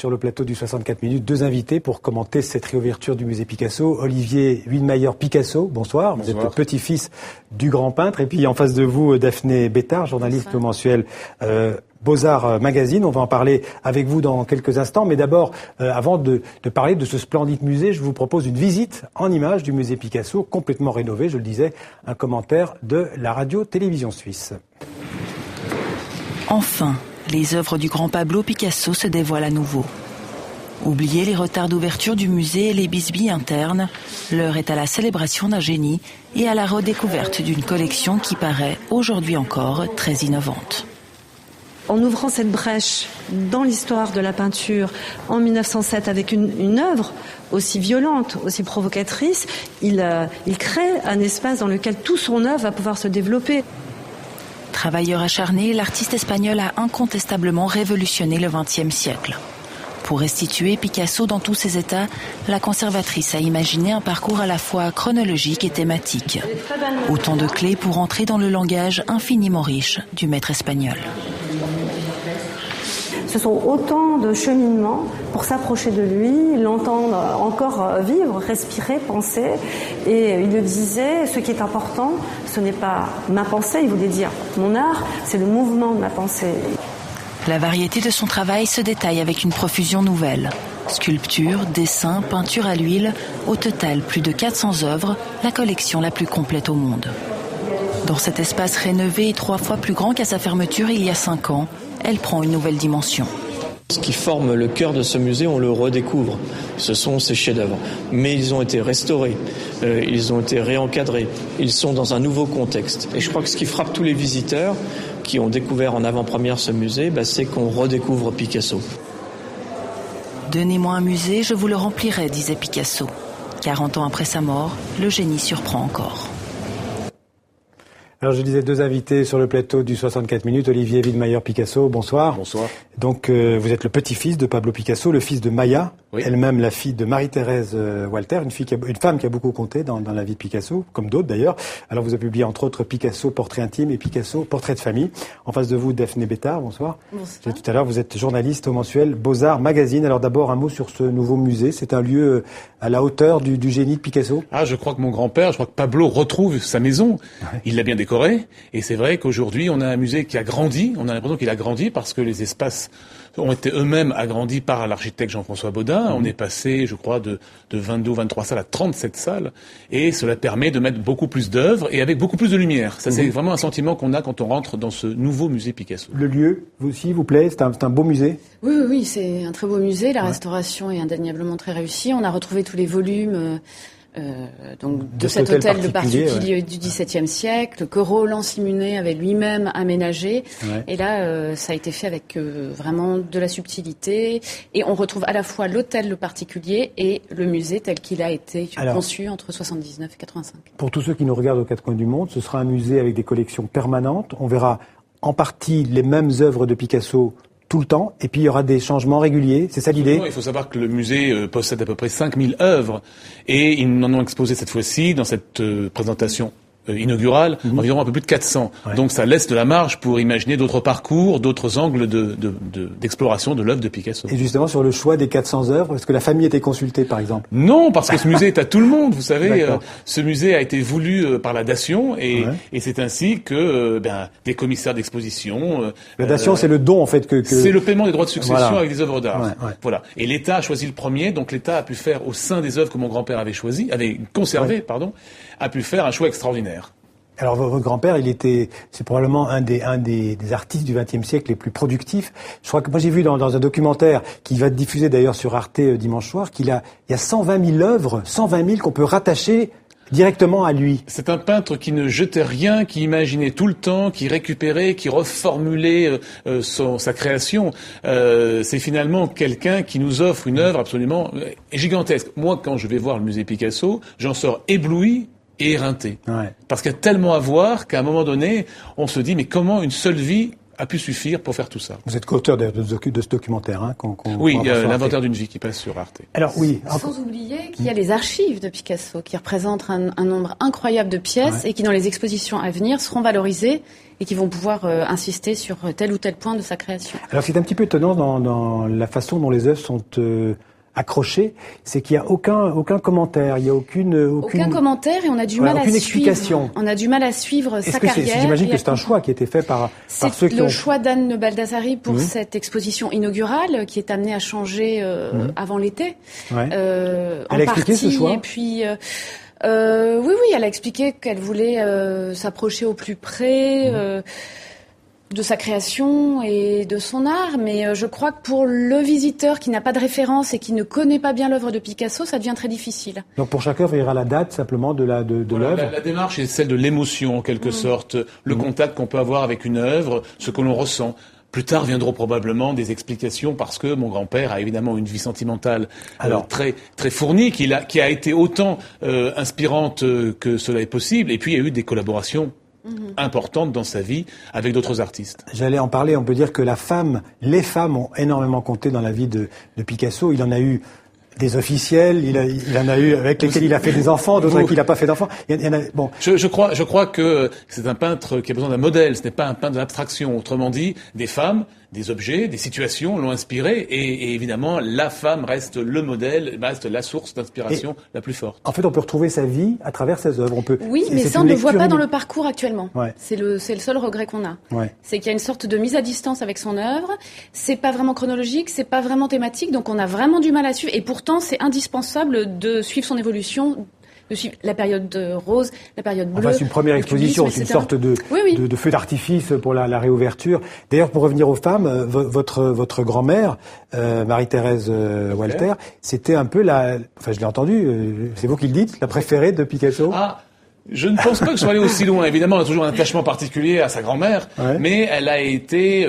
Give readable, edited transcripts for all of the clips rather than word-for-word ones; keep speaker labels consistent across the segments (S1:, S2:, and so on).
S1: sur le plateau du 64 minutes, deux invités pour commenter cette réouverture du musée Picasso. Olivier Widmayer-Picasso, bonsoir. Vous êtes le petit-fils du grand peintre. Et puis en face de vous, Daphné Bétard, journaliste au mensuel Beaux-Arts Magazine. On va en parler avec vous dans quelques instants. Mais d'abord, avant de parler de ce splendide musée, je vous propose une visite en images du musée Picasso, complètement rénové, je le disais, un commentaire de la radio-télévision suisse.
S2: Enfin, les œuvres du grand Pablo Picasso se dévoilent à nouveau. Oubliez les retards d'ouverture du musée et les bisbilles internes, l'heure est à la célébration d'un génie et à la redécouverte d'une collection qui paraît, aujourd'hui encore, très innovante.
S3: En ouvrant cette brèche dans l'histoire de la peinture en 1907 avec une œuvre aussi violente, aussi provocatrice, il crée un espace dans lequel tout son œuvre va pouvoir se développer.
S2: Travailleur acharné, l'artiste espagnol a incontestablement révolutionné le XXe siècle. Pour restituer Picasso dans tous ses états, la conservatrice a imaginé un parcours à la fois chronologique et thématique. Autant de clés pour entrer dans le langage infiniment riche du maître espagnol.
S3: Ce sont autant de cheminements pour s'approcher de lui, l'entendre encore vivre, respirer, penser. Et il le disait, ce qui est important, ce n'est pas ma pensée, il voulait dire mon art, c'est le mouvement de ma pensée.
S2: La variété de son travail se détaille avec une profusion nouvelle. Sculpture, dessin, peinture à l'huile, au total plus de 400 œuvres, la collection la plus complète au monde. Dans cet espace rénové et 3 fois plus grand qu'à sa fermeture il y a 5 ans, elle prend une nouvelle dimension.
S4: Ce qui forme le cœur de ce musée, on le redécouvre. Ce sont ces chefs-d'œuvre. Mais ils ont été restaurés, ils ont été réencadrés, ils sont dans un nouveau contexte. Et je crois que ce qui frappe tous les visiteurs qui ont découvert en avant-première ce musée, c'est qu'on redécouvre Picasso.
S2: Donnez-moi un musée, je vous le remplirai, disait Picasso. 40 ans après sa mort, le génie surprend encore.
S1: Alors je disais deux invités sur le plateau du 64 minutes, Olivier Widmayer-Picasso, bonsoir.
S5: Bonsoir.
S1: Donc vous êtes le petit-fils de Pablo Picasso, le fils de Maya,
S5: oui.
S1: Elle-même la fille de Marie-Thérèse Walter, une femme qui a beaucoup compté dans la vie de Picasso, comme d'autres d'ailleurs. Alors vous avez publié entre autres Picasso, portrait intime et Picasso, portrait de famille. En face de vous, Daphné Bétard, bonsoir.
S3: Bonsoir.
S1: Tout à l'heure, vous êtes journaliste au mensuel Beaux-Arts Magazine. Alors d'abord un mot sur ce nouveau musée. C'est un lieu à la hauteur du génie de Picasso.
S5: Je crois que mon grand-père, je crois que Pablo retrouve sa maison. Ouais. Il l'a bien décorée. Et c'est vrai qu'aujourd'hui, on a un musée qui a grandi. On a l'impression qu'il a grandi parce que les espaces ont été eux-mêmes agrandis par l'architecte Jean-François Baudin. On est passé, je crois, de 22 ou 23 salles à 37 salles. Et cela permet de mettre beaucoup plus d'œuvres et avec beaucoup plus de lumière. Ça, c'est vraiment un sentiment qu'on a quand on rentre dans ce nouveau musée Picasso.
S1: Le lieu, vous aussi, vous plaît? C'est un beau musée?
S6: Oui, c'est un très beau musée. La restauration est indéniablement très réussie. On a retrouvé tous les volumes de cet hôtel de particulier du XVIIe siècle que Roland Simonet avait lui-même aménagé. Ouais. Et là, ça a été fait avec vraiment de la subtilité. Et on retrouve à la fois l'hôtel le particulier et le musée tel qu'il a été conçu entre 79 et 85.
S1: Pour tous ceux qui nous regardent aux quatre coins du monde, ce sera un musée avec des collections permanentes. On verra en partie les mêmes œuvres de Picasso tout le temps, et puis il y aura des changements réguliers, c'est ça l'idée?
S5: Il faut savoir que le musée possède à peu près 5000 œuvres, et ils en ont exposé cette fois-ci, dans cette présentation inaugurale, environ un peu plus de 400. Ouais. Donc ça laisse de la marge pour imaginer d'autres parcours, d'autres angles d'exploration de l'œuvre de Picasso.
S1: Et justement sur le choix des 400 œuvres, est-ce que la famille était consultée par exemple?
S5: Non, parce que ce musée est à tout le monde, vous savez. Ce musée a été voulu par la Dation et c'est ainsi que des commissaires d'exposition...
S1: la Dation, c'est le don en fait que...
S5: C'est le paiement des droits de succession avec des œuvres d'art. Voilà. Et l'État a choisi le premier, donc l'État a pu faire au sein des œuvres que mon grand-père avait conservé, a pu faire un choix extraordinaire.
S1: Alors votre grand-père, c'est probablement un des artistes du XXe siècle les plus productifs. Je crois que moi j'ai vu dans un documentaire qui va être diffusé d'ailleurs sur Arte dimanche soir qu'il y a 120 000 œuvres, 120 000 qu'on peut rattacher directement à lui.
S5: C'est un peintre qui ne jetait rien, qui imaginait tout le temps, qui récupérait, qui reformulait sa création. C'est finalement quelqu'un qui nous offre une œuvre absolument gigantesque. Moi, quand je vais voir le musée Picasso, j'en sors ébloui et éreinté. Ouais. Parce qu'il y a tellement à voir qu'à un moment donné, on se dit mais comment une seule vie a pu suffire pour faire tout ça.
S1: Vous êtes co-auteur de ce documentaire,
S5: oui, il y a l'inventaire d'une vie qui passe sur Arte.
S6: Alors oui. Sans oublier qu'il y a les archives de Picasso qui représentent un nombre incroyable de pièces et qui dans les expositions à venir seront valorisées et qui vont pouvoir insister sur tel ou tel point de sa création.
S1: Alors c'est un petit peu étonnant dans la façon dont les œuvres sont accrochées, c'est qu'il n'y a aucun commentaire, il n'y a aucun
S6: commentaire et on a du mal à suivre.
S1: Explication.
S6: On a du mal à suivre sa carrière.
S1: J'imagine que c'est un choix qui a été fait par ceux qui ont...
S6: C'est le choix d'Anne Baldassari pour cette exposition inaugurale qui est amenée à changer avant l'été.
S1: Ouais. Elle a expliqué ce choix.
S6: Et puis oui, elle a expliqué qu'elle voulait s'approcher au plus près de sa création et de son art, mais je crois que pour le visiteur qui n'a pas de référence et qui ne connaît pas bien l'œuvre de Picasso, ça devient très difficile.
S1: Donc pour chaque œuvre, il y aura la date simplement de l'œuvre.
S5: La démarche est celle de l'émotion en quelque sorte, le contact qu'on peut avoir avec une œuvre, ce que l'on ressent. Plus tard viendront probablement des explications parce que mon grand-père a évidemment une vie sentimentale très très fournie, qui a été autant inspirante que cela est possible. Et puis il y a eu des collaborations importantes dans sa vie avec d'autres artistes.
S1: J'allais en parler. On peut dire que les femmes ont énormément compté dans la vie de Picasso. Il en a eu des officiels, il en a eu avec lesquels il a fait des enfants, d'autres avec qui il n'a pas fait d'enfants. Bon.
S5: Je crois que c'est un peintre qui a besoin d'un modèle. Ce n'est pas un peintre de l'abstraction. Autrement dit, des femmes, des objets, des situations l'ont inspiré et évidemment la femme reste le modèle, reste la source d'inspiration la plus forte.
S1: En fait, on peut retrouver sa vie à travers ses œuvres.
S6: Oui, mais ça on ne le voit pas dans le parcours actuellement.
S1: Ouais.
S6: C'est le seul regret qu'on a.
S1: Ouais.
S6: C'est qu'il y a une sorte de mise à distance avec son œuvre. C'est pas vraiment chronologique, c'est pas vraiment thématique, donc on a vraiment du mal à suivre. Et pourtant, c'est indispensable de suivre son évolution. De suivre la période rose, la période bleue.
S1: Enfin, c'est une première exposition, c'est une sorte de feu d'artifice pour la réouverture. D'ailleurs, pour revenir aux femmes, votre grand-mère, Marie-Thérèse Walter, c'était un peu enfin je l'ai entendu, c'est vous qui le dites, la préférée de Picasso.
S5: Ah, je ne pense pas que je sois allé aussi loin. Évidemment, elle a toujours un attachement particulier à sa grand-mère, mais elle a été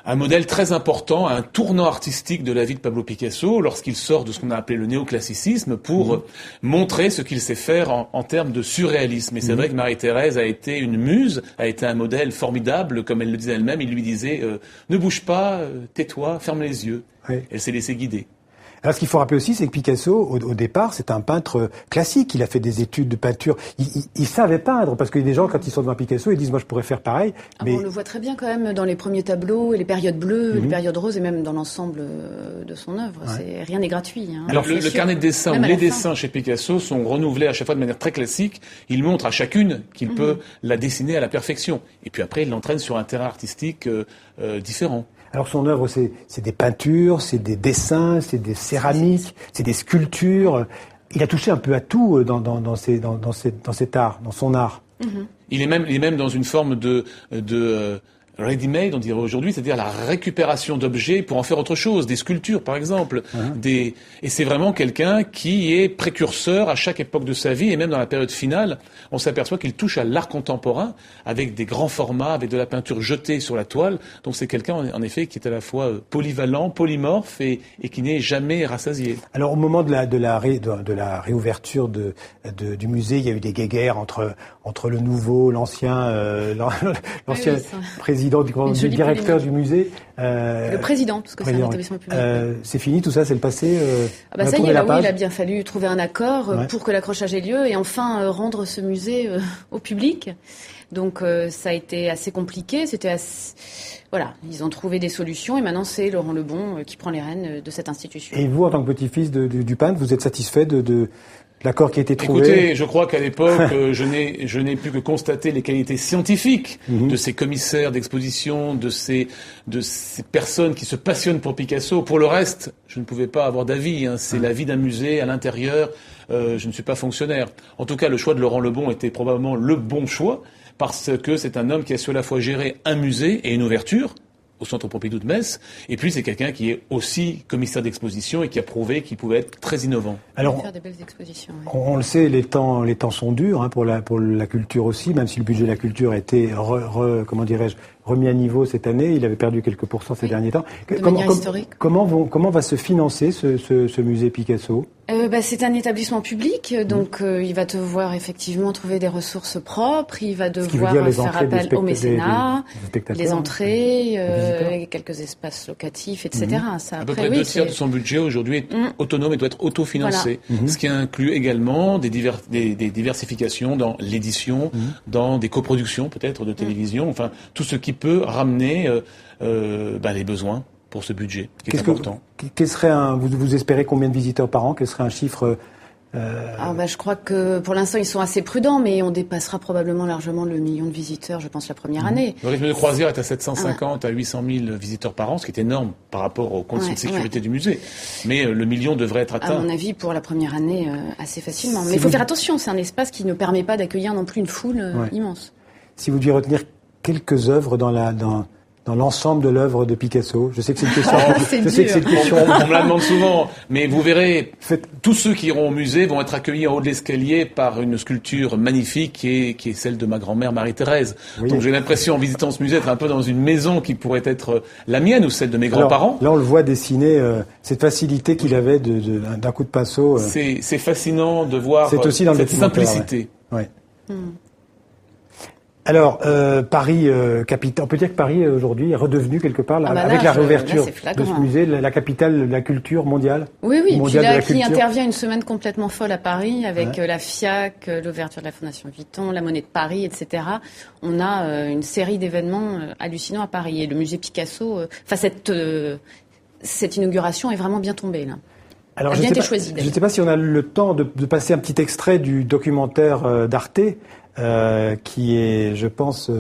S5: un modèle très important, un tournant artistique de la vie de Pablo Picasso lorsqu'il sort de ce qu'on a appelé le néoclassicisme pour montrer ce qu'il sait faire en termes de surréalisme. Et c'est vrai que Marie-Thérèse a été une muse, a été un modèle formidable, comme elle le disait elle-même. Il lui disait ne bouge pas, tais-toi, ferme les yeux. Oui. Elle s'est laissée guider.
S1: Alors, ce qu'il faut rappeler aussi, c'est que Picasso, au départ, c'est un peintre classique. Il a fait des études de peinture. Il savait peindre, parce que les gens, quand ils sont devant Picasso, ils disent, moi, je pourrais faire pareil. Mais...
S6: on le voit très bien quand même dans les premiers tableaux, et les périodes bleues, les périodes roses, et même dans l'ensemble de son œuvre. Rien n'est gratuit. Hein.
S5: Alors, le carnet de dessins, les dessins chez Picasso sont renouvelés à chaque fois de manière très classique. Il montre à chacune qu'il peut la dessiner à la perfection. Et puis après, il l'entraîne sur un terrain artistique différent.
S1: Alors son œuvre, c'est des peintures, c'est des dessins, c'est des céramiques, c'est des sculptures. Il a touché un peu à tout dans cet art, dans son art.
S5: Il est même dans une forme de ready-made, on dirait aujourd'hui, c'est-à-dire la récupération d'objets pour en faire autre chose, des sculptures par exemple. Et c'est vraiment quelqu'un qui est précurseur à chaque époque de sa vie, et même dans la période finale, on s'aperçoit qu'il touche à l'art contemporain avec des grands formats, avec de la peinture jetée sur la toile. Donc c'est quelqu'un en effet qui est à la fois polyvalent, polymorphe et qui n'est jamais rassasié.
S1: Alors au moment de la réouverture du musée, il y a eu des guéguerres entre le nouveau, l'ancien président du directeur du musée.
S6: Le président, parce que c'est un établissement public.
S1: C'est fini tout ça, c'est le passé.
S6: Ça y est, il a bien fallu trouver un accord pour que l'accrochage ait lieu et enfin rendre ce musée au public. Donc ça a été assez compliqué. Voilà, ils ont trouvé des solutions et maintenant c'est Laurent Lebon qui prend les rênes de cette institution.
S1: Et vous, en tant que petit-fils du peintre, vous êtes satisfait de l'accord qui a été trouvé?
S5: Écoutez, je crois qu'à l'époque, je n'ai plus que constater les qualités scientifiques de ces commissaires d'exposition, de ces personnes qui se passionnent pour Picasso. Pour le reste, je ne pouvais pas avoir d'avis. C'est la vie d'un musée à l'intérieur. Je ne suis pas fonctionnaire. En tout cas, le choix de Laurent Lebon était probablement le bon choix parce que c'est un homme qui a su à la fois gérer un musée et une ouverture au Centre Pompidou de Metz, et puis c'est quelqu'un qui est aussi commissaire d'exposition et qui a prouvé qu'il pouvait être très innovant.
S1: Alors,
S6: faire des belles expositions. Oui.
S1: On le sait, les temps sont durs pour la culture aussi, même si le budget de la culture a été remis à niveau cette année. Il avait perdu quelques pourcents ces derniers temps.
S6: De manière historique.
S1: Comment va se financer ce musée Picasso?
S6: C'est un établissement public, donc il va devoir effectivement trouver des ressources propres. Il va devoir faire appel au mécénat, les entrées, et quelques espaces locatifs, etc. Ça,
S5: à peu près 2/3 de son budget aujourd'hui est autonome et doit être autofinancé. Voilà. Ce qui inclut également des diversifications dans l'édition, dans des coproductions peut-être de télévision, enfin tout ce qui peut ramener les besoins pour ce budget qui est important.
S1: Quel serait vous espérez combien de visiteurs par an? Quel serait un chiffre
S6: je crois que pour l'instant ils sont assez prudents, mais on dépassera probablement largement le 1 million de visiteurs, je pense, la première année.
S5: Le rythme de croisière est à 750 à 800 000 visiteurs par an, ce qui est énorme par rapport aux conditions de sécurité du musée. Mais le million devrait être atteint.
S6: À mon avis, pour la première année, assez facilement. Mais il faut faire attention, c'est un espace qui ne permet pas d'accueillir non plus une foule immense.
S1: Si vous deviez retenir quelques œuvres dans l'ensemble de l'œuvre de Picasso. Je sais que c'est une question.
S5: On me la demande souvent, mais vous verrez, tous ceux qui iront au musée vont être accueillis en haut de l'escalier par une sculpture magnifique qui est celle de ma grand-mère Marie-Thérèse. Oui. Donc j'ai l'impression, en visitant ce musée, d'être un peu dans une maison qui pourrait être la mienne ou celle de mes grands-parents.
S1: Là, on le voit dessiner cette facilité qu'il avait d'un coup de pinceau.
S5: C'est fascinant de voir cette simplicité.
S1: Ouais. Alors, Paris, capitale. On peut dire que Paris, aujourd'hui, est redevenu quelque part, avec la réouverture de ce musée, la capitale de la culture mondiale.
S6: Oui. Puis là, qui intervient une semaine complètement folle à Paris, avec la FIAC, l'ouverture de la Fondation Vuitton, la Monnaie de Paris, etc. On a une série d'événements hallucinants à Paris. Et le musée Picasso, cette inauguration est vraiment bien tombée, là.
S1: Alors, je ne sais pas si on a le temps de passer un petit extrait du documentaire d'Arte, qui est, je pense,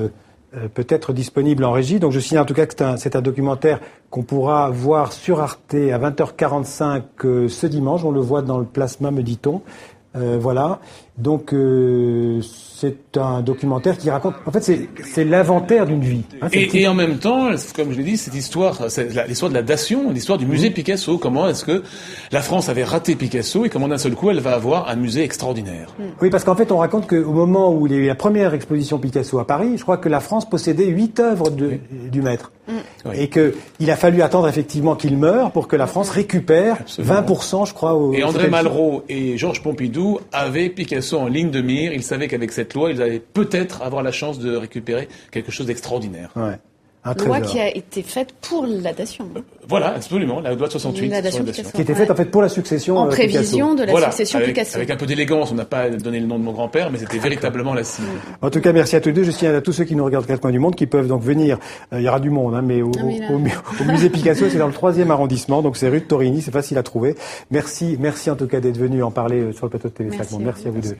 S1: peut-être disponible en régie. Donc je signale en tout cas que c'est un documentaire qu'on pourra voir sur Arte à 20h45 ce dimanche. On le voit dans le plasma, me dit-on. Voilà. Donc c'est un documentaire qui raconte. En fait, c'est l'inventaire d'une vie.
S5: Et en même temps, comme je l'ai dit, cette histoire, c'est l'histoire de la dation, l'histoire du musée Picasso. Comment est-ce que la France avait raté Picasso et comment d'un seul coup elle va avoir un musée extraordinaire.
S1: Oui, parce qu'en fait, on raconte qu'au moment où il y a eu la première exposition Picasso à Paris, je crois que la France possédait 8 œuvres du maître. Oui. Et qu'il a fallu attendre effectivement qu'il meure pour que la France récupère 20%, je crois.
S5: Et André Malraux et Georges Pompidou avaient Picasso en ligne de mire. Ils savaient qu'avec cette loi, ils allaient peut-être avoir la chance de récupérer quelque chose d'extraordinaire.
S1: Ouais.
S6: Loi qui a été faite pour la datation.
S5: Voilà, absolument, la loi de 68.
S6: La datation
S1: qui était faite en fait pour la succession
S6: en prévision
S1: Picasso.
S6: De la succession Picasso.
S5: Avec un peu d'élégance, on n'a pas donné le nom de mon grand-père, mais c'était véritablement la cible.
S1: En tout cas, merci à tous les deux. Je signale à tous ceux qui nous regardent aux quatre coins du monde qui peuvent donc venir. Il y aura du monde, mais au musée Picasso, c'est dans le 3e arrondissement, donc c'est rue de Torigny, c'est facile à trouver. Merci en tout cas d'être venus en parler sur le plateau de TV5 Monde. Merci à vous deux.